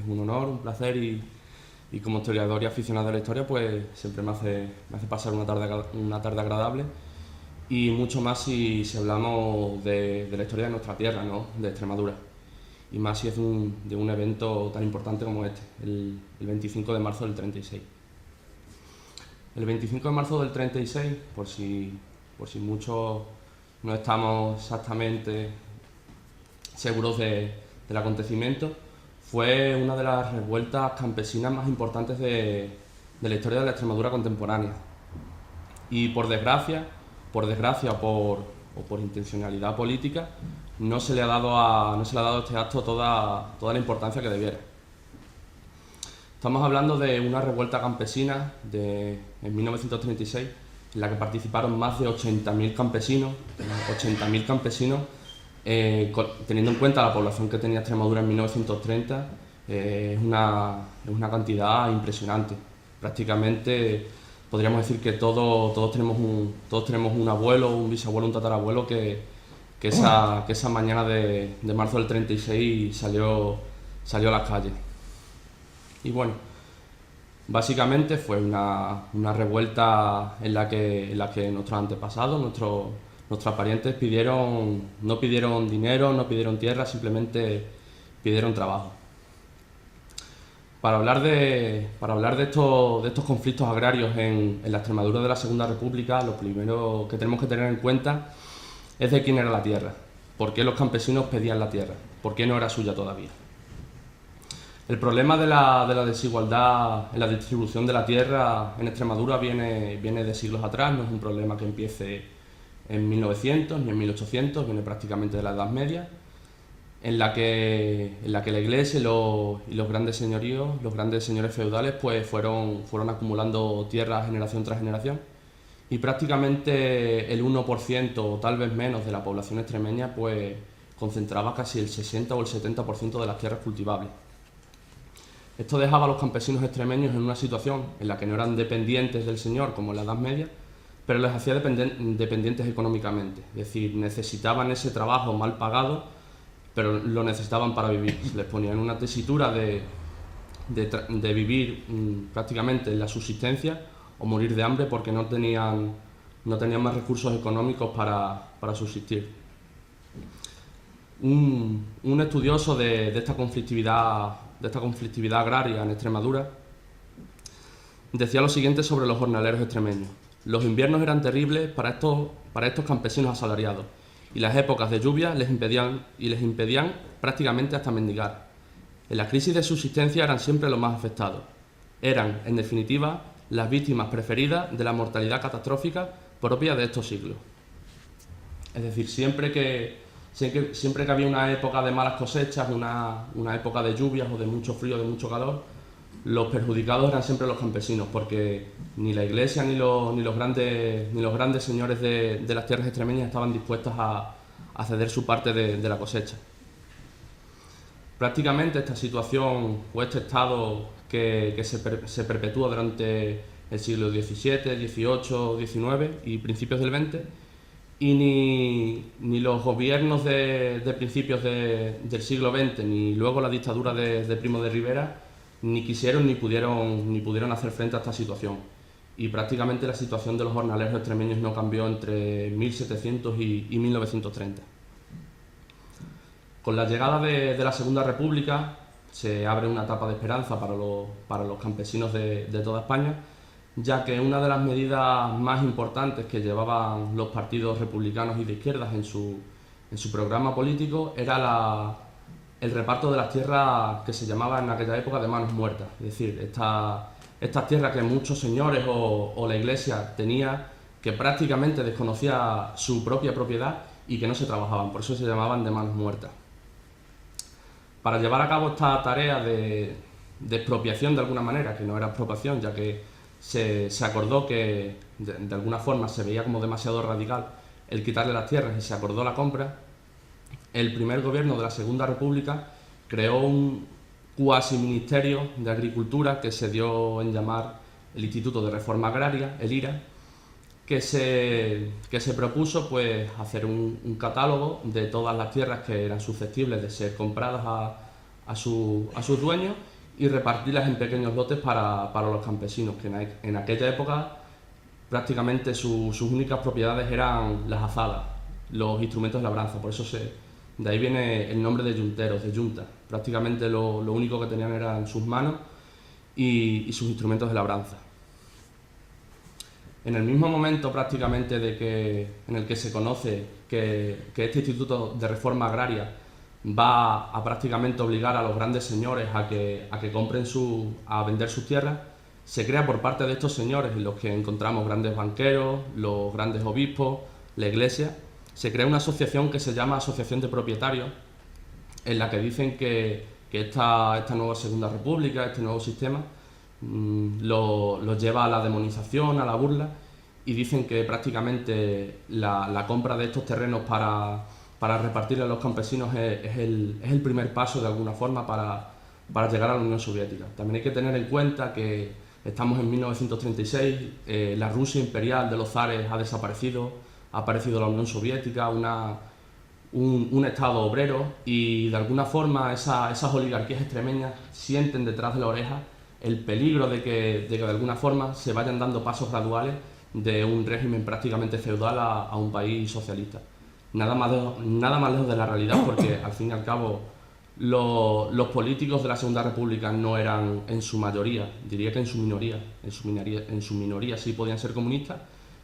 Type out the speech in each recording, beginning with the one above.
un honor, un placer y como historiador y aficionado a la historia, pues siempre me hace pasar una tarde agradable, y mucho más si hablamos de la historia de nuestra tierra, ¿no? De Extremadura, y más si es de un evento tan importante como este, el 25 de marzo del 36. El 25 de marzo del 36, por si muchos no estamos exactamente seguros del acontecimiento, fue una de las revueltas campesinas más importantes de la historia de la Extremadura contemporánea. Y por desgracia o por intencionalidad política, no se le ha dado a este acto toda la importancia que debiera. Estamos hablando de una revuelta campesina en 1936, en la que participaron más de 80.000 campesinos, teniendo en cuenta la población que tenía Extremadura en 1930, es una cantidad impresionante. Prácticamente podríamos decir que todos tenemos un abuelo, un bisabuelo, un tatarabuelo que esa mañana de marzo del 36 salió a las calles. Y bueno, básicamente fue una revuelta en la que nuestros antepasados, nuestros parientes no pidieron dinero, no pidieron tierra, simplemente pidieron trabajo. Para hablar de estos conflictos agrarios en la Extremadura de la Segunda República, lo primero que tenemos que tener en cuenta es de quién era la tierra, por qué los campesinos pedían la tierra, por qué no era suya todavía. El problema de la desigualdad en la distribución de la tierra en Extremadura viene de siglos atrás, no es un problema que empiece en 1900 ni en 1800, viene prácticamente de la Edad Media, en la que la Iglesia y los grandes señoríos, los grandes señores feudales, pues fueron acumulando tierra generación tras generación, y prácticamente el 1% o tal vez menos de la población extremeña pues concentraba casi el 60 o el 70% de las tierras cultivables. Esto dejaba a los campesinos extremeños en una situación en la que no eran dependientes del señor como en la Edad Media, pero les hacía dependientes económicamente, es decir, necesitaban ese trabajo mal pagado, pero lo necesitaban para vivir. Se les ponía en una tesitura de vivir prácticamente en la subsistencia o morir de hambre porque no tenían más recursos económicos para subsistir. Un estudioso de esta conflictividad agraria en Extremadura decía lo siguiente sobre los jornaleros extremeños: los inviernos eran terribles para estos campesinos asalariados, y las épocas de lluvia les impedían prácticamente hasta mendigar. En la crisis de subsistencia eran siempre los más afectados. Eran, en definitiva, las víctimas preferidas de la mortalidad catastrófica propia de estos siglos. Es decir, siempre que había una época de malas cosechas, una época de lluvias o de mucho frío, de mucho calor, los perjudicados eran siempre los campesinos, porque ni la Iglesia ni los grandes señores de las tierras extremeñas estaban dispuestos a ceder su parte de la cosecha. Prácticamente esta situación o este estado que se perpetúa durante el siglo XVII, XVIII, XIX y principios del XX, y ni los gobiernos de principios del siglo XX, ni luego la dictadura de Primo de Rivera, ni quisieron ni pudieron hacer frente a esta situación. Y prácticamente la situación de los jornaleros extremeños no cambió entre 1700 y 1930. Con la llegada de la Segunda República se abre una etapa de esperanza para los campesinos de toda España, ya que una de las medidas más importantes que llevaban los partidos republicanos y de izquierdas en su programa político era el reparto de las tierras que se llamaba en aquella época de manos muertas. Es decir, estas tierras que muchos señores o la Iglesia tenía, que prácticamente desconocía su propia propiedad y que no se trabajaban, por eso se llamaban de manos muertas. Para llevar a cabo esta tarea de expropiación de alguna manera, que no era expropiación, ya que se acordó que de alguna forma se veía como demasiado radical el quitarle las tierras y se acordó la compra, el primer gobierno de la Segunda República creó un cuasi ministerio de Agricultura que se dio en llamar el Instituto de Reforma Agraria, el IRA, que se propuso pues hacer un catálogo de todas las tierras que eran susceptibles de ser compradas a sus dueños y repartirlas en pequeños lotes para los campesinos, que en aquella época prácticamente sus únicas propiedades eran las azadas, los instrumentos de labranza. Por eso de ahí viene el nombre de yunteros, de yunta. Prácticamente lo único que tenían eran sus manos y sus instrumentos de labranza. En el mismo momento prácticamente en el que se conoce que este Instituto de Reforma Agraria va a prácticamente obligar a los grandes señores a que compren a vender sus tierras, se crea por parte de estos señores, en los que encontramos grandes banqueros, los grandes obispos, la iglesia, se crea una asociación que se llama Asociación de Propietarios, en la que dicen que esta nueva Segunda República, este nuevo sistema, los lleva a la demonización, a la burla, y dicen que prácticamente la compra de estos terrenos para repartirle a los campesinos es el primer paso de alguna forma para llegar a la Unión Soviética. También hay que tener en cuenta que estamos en 1936, la Rusia imperial de los zares ha desaparecido, ha aparecido la Unión Soviética, un Estado obrero, y de alguna forma esas oligarquías extremeñas sienten detrás de la oreja el peligro de que de alguna forma se vayan dando pasos graduales de un régimen prácticamente feudal a un país socialista. Nada más lejos de la realidad, porque al fin y al cabo los políticos de la Segunda República no eran en su mayoría, diría que en su minoría sí podían ser comunistas,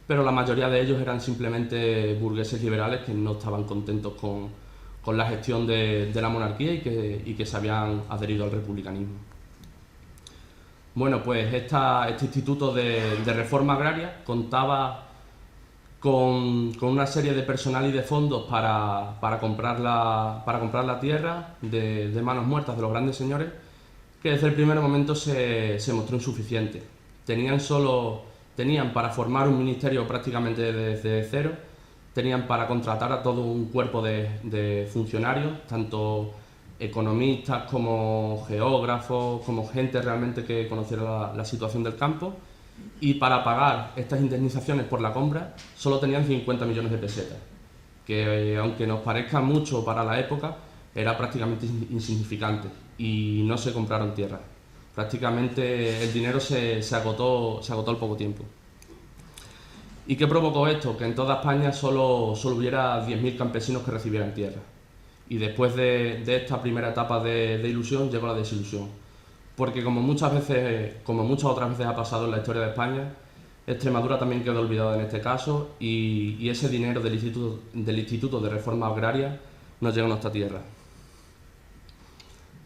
pero la mayoría de ellos eran simplemente burgueses liberales que no estaban contentos con la gestión de la monarquía y que se habían adherido al republicanismo. Bueno, pues este Instituto de Reforma Agraria contaba con una serie de personal y de fondos para comprar la tierra de manos muertas de los grandes señores, que desde el primer momento se mostró insuficiente. Tenían para formar un ministerio prácticamente desde cero, tenían para contratar a todo un cuerpo de funcionarios, tanto economistas como geógrafos, como gente realmente que conociera la situación del campo, y para pagar estas indemnizaciones por la compra solo tenían 50 millones de pesetas, que aunque nos parezca mucho para la época, era prácticamente insignificante, y no se compraron tierras. Prácticamente el dinero se agotó al poco tiempo. ¿Y qué provocó esto? Que en toda España solo hubiera 10.000 campesinos que recibieran tierra. Y después de esta primera etapa de ilusión llegó la desilusión. Porque como muchas otras veces ha pasado en la historia de España, Extremadura también quedó olvidada en este caso, y ese dinero del Instituto de Reforma Agraria no llegó a nuestra tierra.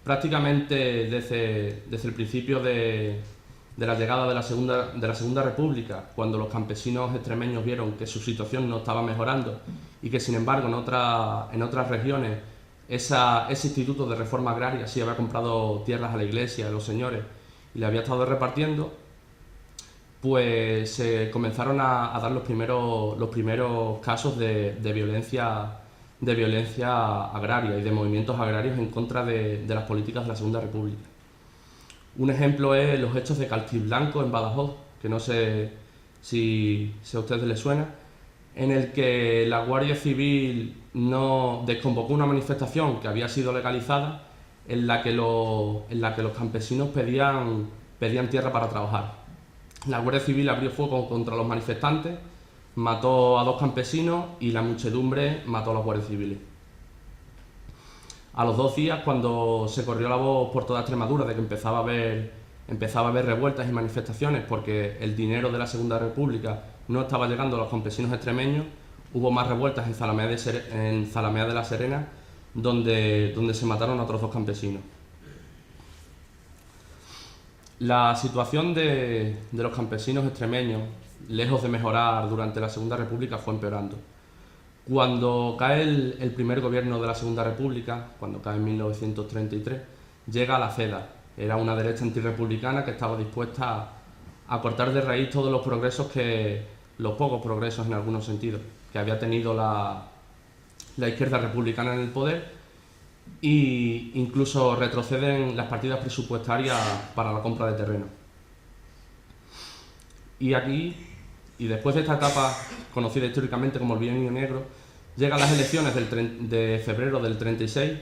Prácticamente desde el principio de la llegada de la Segunda República, cuando los campesinos extremeños vieron que su situación no estaba mejorando y que sin embargo en otras regiones ese Instituto de Reforma Agraria sí había comprado tierras a la iglesia, a los señores, y le había estado repartiendo, pues se comenzaron a dar los primeros casos de violencia agraria y de movimientos agrarios en contra de las políticas de la Segunda República. Un ejemplo es los hechos de Calquiblanco en Badajoz, que no sé si a ustedes les suena, en el que la Guardia Civil no desconvocó una manifestación que había sido legalizada, en la que los campesinos pedían tierra para trabajar. La Guardia Civil abrió fuego contra los manifestantes, mató a 2 campesinos y la muchedumbre mató a los guardias civiles. A los 2 días, cuando se corrió la voz por toda Extremadura de que empezaba a haber revueltas y manifestaciones porque el dinero de la Segunda República no estaba llegando a los campesinos extremeños, hubo más revueltas en Zalamea de la Serena, donde se mataron a otros 2 campesinos. La situación de los campesinos extremeños, lejos de mejorar durante la Segunda República, fue empeorando. Cuando cae el primer gobierno de la Segunda República, cuando cae en 1933, llega la CEDA. Era una derecha antirrepublicana que estaba dispuesta a cortar de raíz todos los pocos progresos en algunos sentidos, que había tenido la izquierda republicana en el poder, e incluso retroceden las partidas presupuestarias para la compra de terreno. Y después de esta etapa, conocida históricamente como el Bienio Negro, llegan las elecciones de febrero del 36,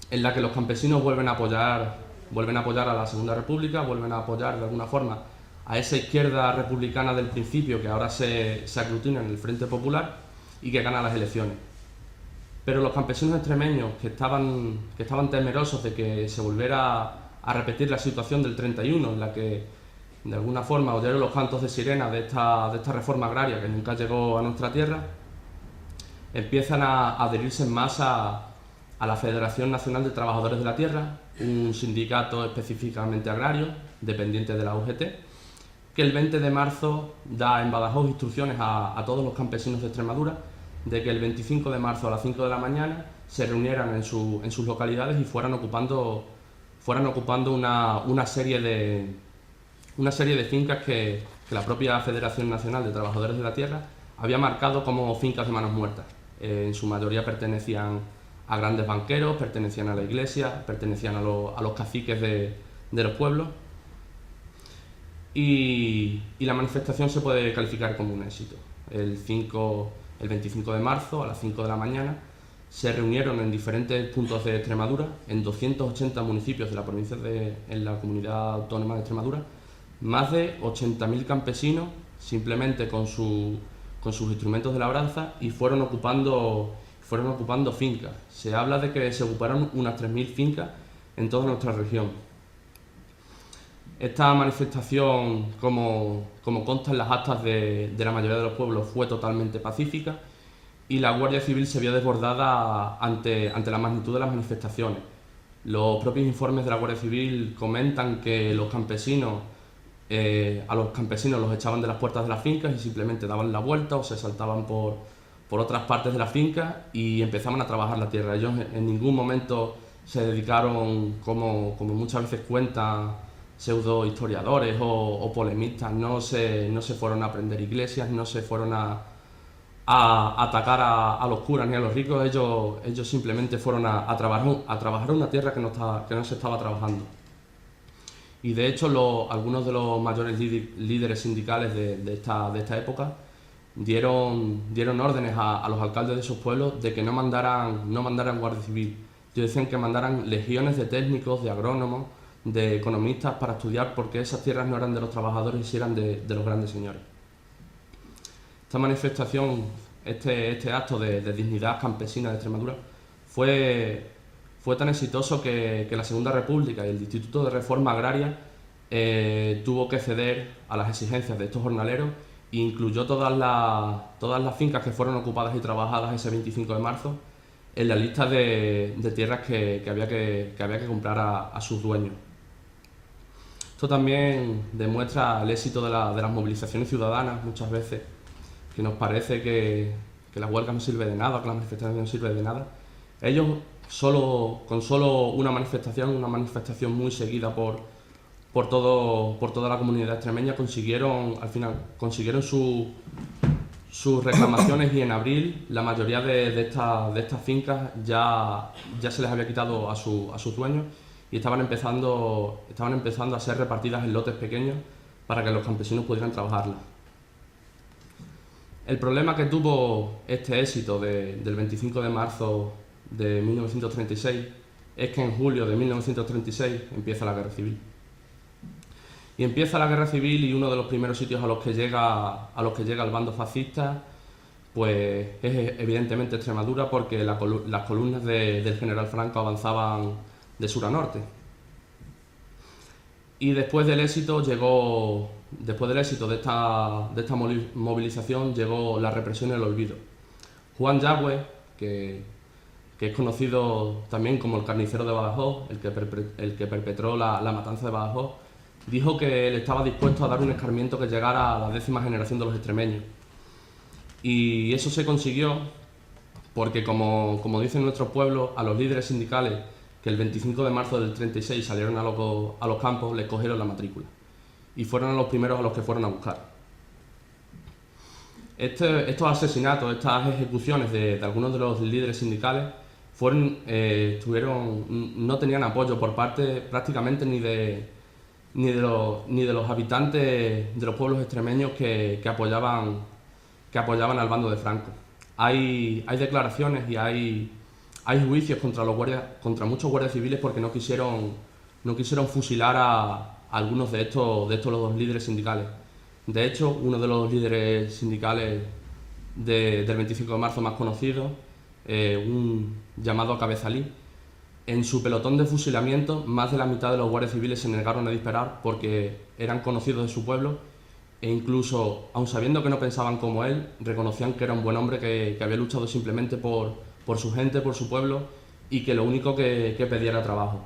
en la que los campesinos vuelven a apoyar vuelven a apoyar a la Segunda República, vuelven a apoyar de alguna forma a esa izquierda republicana del principio que ahora se aglutina en el Frente Popular y que gana las elecciones. Pero los campesinos extremeños que estaban temerosos de que se volviera a repetir la situación del 31, en la que de alguna forma oyeron los cantos de sirena de esta reforma agraria que nunca llegó a nuestra tierra, empiezan a adherirse en masa a la Federación Nacional de Trabajadores de la Tierra, un sindicato específicamente agrario, dependiente de la UGT, que el 20 de marzo da en Badajoz instrucciones a todos los campesinos de Extremadura de que el 25 de marzo a las 5 de la mañana se reunieran en sus localidades y fueran ocupando una serie de fincas que la propia Federación Nacional de Trabajadores de la Tierra había marcado como fincas de manos muertas. En su mayoría pertenecían a grandes banqueros, pertenecían a la iglesia, pertenecían a los caciques de los pueblos. Y la manifestación se puede calificar como un éxito. El 25 de marzo a las 5 de la mañana se reunieron en diferentes puntos de Extremadura, en 280 municipios de la provincia en la comunidad autónoma de Extremadura, más de 80.000 campesinos simplemente con sus instrumentos de labranza y fueron ocupando fincas. Se habla de que se ocuparon unas 3.000 fincas en toda nuestra región. Esta manifestación, como consta en las actas de la mayoría de los pueblos, fue totalmente pacífica y la Guardia Civil se vio desbordada ante la magnitud de las manifestaciones. Los propios informes de la Guardia Civil comentan que a los campesinos los echaban de las puertas de las fincas y simplemente daban la vuelta o se saltaban por otras partes de la finca y empezaban a trabajar la tierra. Ellos en ningún momento se dedicaron, como muchas veces cuentan pseudo historiadores o polemistas, no se fueron a prender iglesias, no se fueron a atacar a los curas ni a los ricos. Ellos simplemente fueron a trabajar una tierra que no se estaba trabajando. Y de hecho algunos de los mayores líderes sindicales de esta época dieron órdenes a los alcaldes de esos pueblos de que no mandaran guardia civil. Ellos decían que mandaran legiones de técnicos, de agrónomos, de economistas para estudiar por qué esas tierras no eran de los trabajadores y si eran de los grandes señores. Esta manifestación, este acto de dignidad campesina de Extremadura fue tan exitoso que la Segunda República y el Instituto de Reforma Agraria tuvo que ceder a las exigencias de estos jornaleros e incluyó todas las fincas que fueron ocupadas y trabajadas ese 25 de marzo en la lista de tierras que había que comprar a sus dueños. Esto también demuestra el éxito de las movilizaciones ciudadanas muchas veces, que nos parece que la huelga no sirve de nada, que la manifestación no sirve de nada. Ellos con solo una manifestación muy seguida por toda la comunidad extremeña, consiguieron sus reclamaciones y en abril la mayoría de estas fincas ya se les había quitado a sus dueños y estaban empezando a ser repartidas en lotes pequeños para que los campesinos pudieran trabajarlas. El problema que tuvo este éxito del 25 de marzo de 1936 es que en julio de 1936 empieza la Guerra Civil. Y empieza la Guerra Civil y uno de los primeros sitios a los que llega el bando fascista pues es evidentemente Extremadura, porque las columnas del general Franco avanzaban de sur a norte. Y después del éxito de esta movilización llegó la represión y el olvido. Juan Yagüe, que es conocido también como el carnicero de Badajoz, el que perpetró la matanza de Badajoz, dijo que él estaba dispuesto a dar un escarmiento que llegara a la 10ª generación de los extremeños. Y eso se consiguió porque, como dicen nuestros pueblos, a los líderes sindicales que el 25 de marzo del 36 salieron a los campos, les cogieron la matrícula y fueron los primeros a los que fueron a buscar. Estos asesinatos, estas ejecuciones de algunos de los líderes sindicales no tenían apoyo por parte prácticamente ni de los habitantes de los pueblos extremeños que apoyaban al bando de Franco. Hay declaraciones y hay juicios contra muchos guardias civiles porque no quisieron no quisieron fusilar a algunos de estos los dos líderes sindicales. De hecho, uno de los líderes sindicales del 25 de marzo más conocido, un llamado Cabezalí, en su pelotón de fusilamiento, más de la mitad de los guardias civiles se negaron a disparar porque eran conocidos de su pueblo e incluso, aun sabiendo que no pensaban como él, reconocían que era un buen hombre que había luchado simplemente por su gente, por su pueblo y que lo único que pedía era trabajo.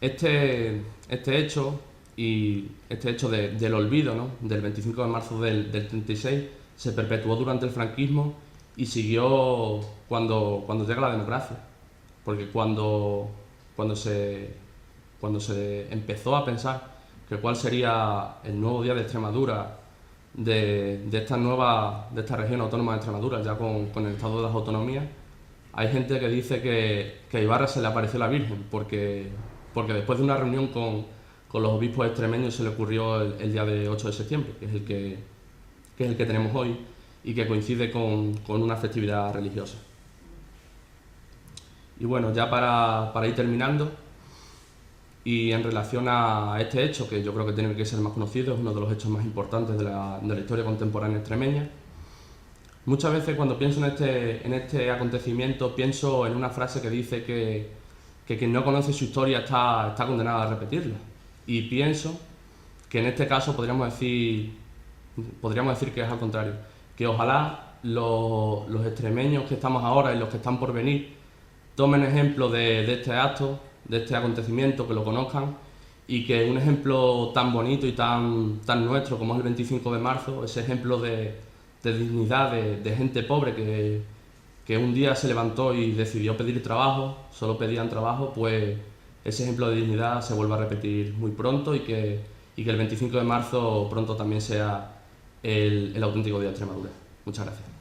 Este hecho y este hecho del olvido, ¿no?, del 25 de marzo del 36 se perpetuó durante el franquismo y siguió cuando llega la democracia, porque cuando se empezó a pensar que cuál sería el nuevo día de Extremadura, de esta región autónoma de Extremadura, ya con el estado de las autonomías, hay gente que dice que a Ibarra se le apareció la Virgen, porque después de una reunión con los obispos extremeños se le ocurrió el día de 8 de septiembre, que es el que tenemos hoy y que coincide con una festividad religiosa. Y bueno, ya para ir terminando, y en relación a este hecho, que yo creo que tiene que ser más conocido, es uno de los hechos más importantes de la historia contemporánea extremeña, muchas veces cuando pienso en este acontecimiento pienso en una frase que dice que quien no conoce su historia está condenado a repetirla. Y pienso que en este caso podríamos decir que es al contrario, que ojalá los extremeños que estamos ahora y los que están por venir tomen ejemplo de este acto, de este acontecimiento, que lo conozcan y que un ejemplo tan bonito y tan nuestro como es el 25 de marzo, ese ejemplo de dignidad, de gente pobre que un día se levantó y decidió pedir trabajo, solo pedían trabajo, pues ese ejemplo de dignidad se vuelva a repetir muy pronto y que el 25 de marzo pronto también sea el auténtico Día de Extremadura. Muchas gracias.